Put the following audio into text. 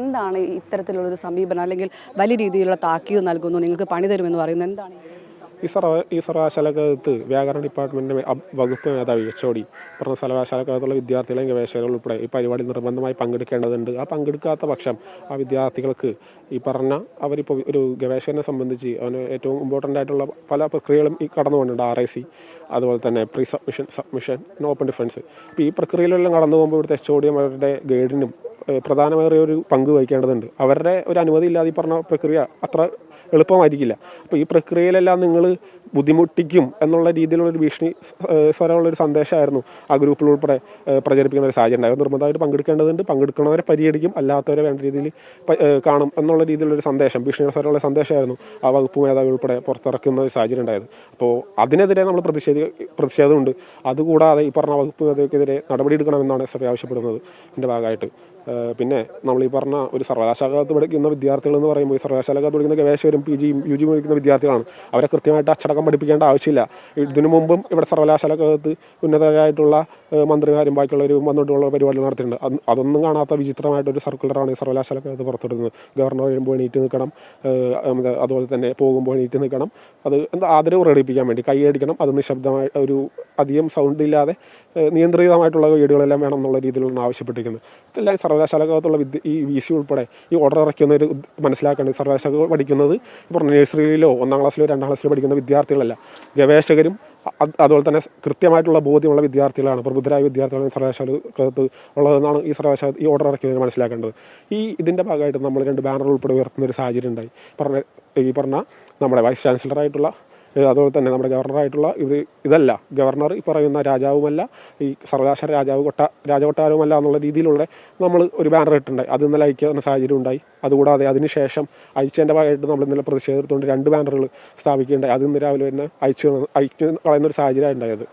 എന്താണ് ഇത്തരത്തിലുള്ളൊരു സമീപനം അല്ലെങ്കിൽ വലിയ രീതിയിലുള്ള താക്കീത് നൽകുന്നു, നിങ്ങൾക്ക് പണി തരുമെന്ന് പറയുന്നത് എന്താണ്? ഈ സർവകലാശാലക്കകത്ത് വ്യാകരണ ഡിപ്പാർട്ട്മെൻറ്റ് വകുപ്പ് മേധാവി HOD പറഞ്ഞ സർവകലാശാലക്കകത്തുള്ള വിദ്യാർത്ഥികളെയും ഗവേഷകരും ഉൾപ്പെടെ ഈ പരിപാടി നിർബന്ധമായി പങ്കെടുക്കേണ്ടതുണ്ട്. ആ പങ്കെടുക്കാത്ത പക്ഷം ആ വിദ്യാർത്ഥികൾക്ക് ഈ പറഞ്ഞ അവരിപ്പോൾ ഒരു ഗവേഷകനെ സംബന്ധിച്ച് അവന് ഏറ്റവും ഇമ്പോർട്ടൻ്റ് ആയിട്ടുള്ള പല പ്രക്രിയകളും ഈ കടന്നു പോകുന്നുണ്ട്. RIC, അതുപോലെ തന്നെ pre submission, submission, open defence. ഇപ്പോൾ ഈ പ്രക്രിയയിലെല്ലാം കടന്നു പോകുമ്പോൾ ഇവിടുത്തെ HOD അവരുടെ ഗൈഡിനും പ്രധാനമേറിയ ഒരു പങ്ക് വഹിക്കേണ്ടതുണ്ട്. അവരുടെ ഒരു അനുമതി ഇല്ലാതെ ഈ പറഞ്ഞ പ്രക്രിയ അത്ര എളുപ്പമായിരിക്കില്ല. അപ്പോൾ ഈ പ്രക്രിയയിലെല്ലാം നിങ്ങൾ ബുദ്ധിമുട്ടിക്കും എന്നുള്ള രീതിയിലുള്ളൊരു ഭീഷണി സ്വരമുള്ളൊരു സന്ദേശമായിരുന്നു ആ ഗ്രൂപ്പിൽ ഉൾപ്പെടെ പ്രചരിപ്പിക്കുന്ന ഒരു സാഹചര്യം ഉണ്ടായത്. നിർബന്ധമായിട്ട് പങ്കെടുക്കേണ്ടതുണ്ട്, പങ്കെടുക്കുന്നവരെ പരിഗണിക്കും, അല്ലാത്തവരെ വേണ്ട രീതിയിൽ കാണും എന്നുള്ള രീതിയിലുള്ളൊരു സന്ദേശം, ഭീഷണി സ്വരമുള്ള സന്ദേശമായിരുന്നു ആ വകുപ്പ് മേധാവി ഉൾപ്പെടെ പുറത്തിറക്കുന്ന ഒരു സാഹചര്യം ഉണ്ടായത്. അപ്പോൾ അതിനെതിരെ നമ്മൾ പ്രതിഷേധമുണ്ട്. അതുകൂടാതെ ഈ പറഞ്ഞ വകുപ്പ് മേധാവിക്കെതിരെ നടപടിയെടുക്കണമെന്നാണ് SFI ആവശ്യപ്പെടുന്നത് ഇതിൻ്റെ ഭാഗമായിട്ട്. പിന്നെ നമ്മൾ ഈ പറഞ്ഞ ഒരു സർവകലാശാലകത്ത് പഠിക്കുന്ന വിദ്യാർത്ഥികൾ എന്ന് പറയുമ്പോൾ ഈ സർവകലാശാലകത്ത് പഠിക്കുന്ന ഗവേഷകരും PG UG പഠിക്കുന്ന വിദ്യാർത്ഥികളാണ്. അവരെ കൃത്യമായിട്ട് അച്ചടക്കം പഠിപ്പിക്കേണ്ട ആവശ്യമില്ല. ഇതിനു മുമ്പും ഇവിടെ സർവകലാശാലകത്ത് ഉന്നതരായിട്ടുള്ള മന്ത്രിമാരും ബാക്കിയുള്ളവരും വന്നിട്ടുള്ള പരിപാടികൾ നടത്തിയിട്ടുണ്ട്. അതൊന്നും കാണാത്ത വിചിത്രമായിട്ടൊരു സർക്കുലറാണ് ഈ സർവകലാശാലകത്ത് പുറത്തിടുന്നത്. ഗവർണർ വരുമ്പോൾ എണീറ്റ് നിൽക്കണം, അതുപോലെ തന്നെ പോകുമ്പോൾ എണീറ്റ് നിൽക്കണം, അത് ആദരവ് പ്രകടിപ്പിക്കാൻ വേണ്ടി കൈയടിക്കണം, അത് നിശബ്ദമായി ഒരു അധികം സൗണ്ട് ഇല്ലാതെ നിയന്ത്രിതമായിട്ടുള്ള വീടുകളെല്ലാം വേണം എന്നുള്ള രീതിയിലാണ് ആവശ്യപ്പെട്ടിരിക്കുന്നത്. ഇതെല്ലാം സർവകലാശാലകത്തുള്ള ഈ VC ഉൾപ്പെടെ ഈ ഓർഡർ ഇറക്കുന്നവർ മനസ്സിലാക്കേണ്ടത് സർവകലാശാല പഠിക്കുന്നത് ഇപ്പോൾ നഴ്സറിയിലോ 1ാം ക്ലാസ്സിലോ 2ാം ക്ലാസ്സിലോ പഠിക്കുന്ന വിദ്യാർത്ഥികളല്ല, ഗവേഷകരും അതുപോലെ തന്നെ കൃത്യമായിട്ടുള്ള ബോധ്യമുള്ള വിദ്യാർത്ഥികളാണ്, പ്രബുദ്ധരായ വിദ്യാർത്ഥികളാണ് സർവകലാശാലകത്ത് ഉള്ളതെന്നാണ് ഈ സർവകലാശാല ഈ ഓർഡർ ഇറക്കിയതിന് മനസ്സിലാക്കേണ്ടത്. ഇതിൻ്റെ ഭാഗമായിട്ട് നമ്മൾ 2 ബാനർ ഉൾപ്പെടെ ഉയർത്തുന്ന ഒരു സാഹചര്യം ഉണ്ടായി. ഈ പറഞ്ഞ നമ്മുടെ വൈസ് ചാൻസലറായിട്ടുള്ള അതുപോലെ തന്നെ നമ്മുടെ ഗവർണറായിട്ടുള്ള ഇതല്ല, ഗവർണർ ഈ പറയുന്ന രാജാവുമല്ല, ഈ സർവകലാശാല രാജകൊട്ടാരവുമല്ല എന്നുള്ള രീതിയിലുള്ള നമ്മൾ ഒരു ബാനർ ഇട്ടുണ്ടായി. അത് ഇന്നലെ അയക്കുന്ന സാഹചര്യം ഉണ്ടായി. അതുകൂടാതെ അതിനുശേഷം അയച്ചതിൻ്റെ ഭാഗമായിട്ട് നമ്മൾ ഇന്നലെ പ്രതിഷേധത്തോണ്ട് 2 ബാനറുകൾ സ്ഥാപിക്കുകയുണ്ടായി. അത് ഇന്ന് രാവിലെ തന്നെ അയച്ചു കളയുന്നൊരു സാഹചര്യം ഉണ്ടായത്.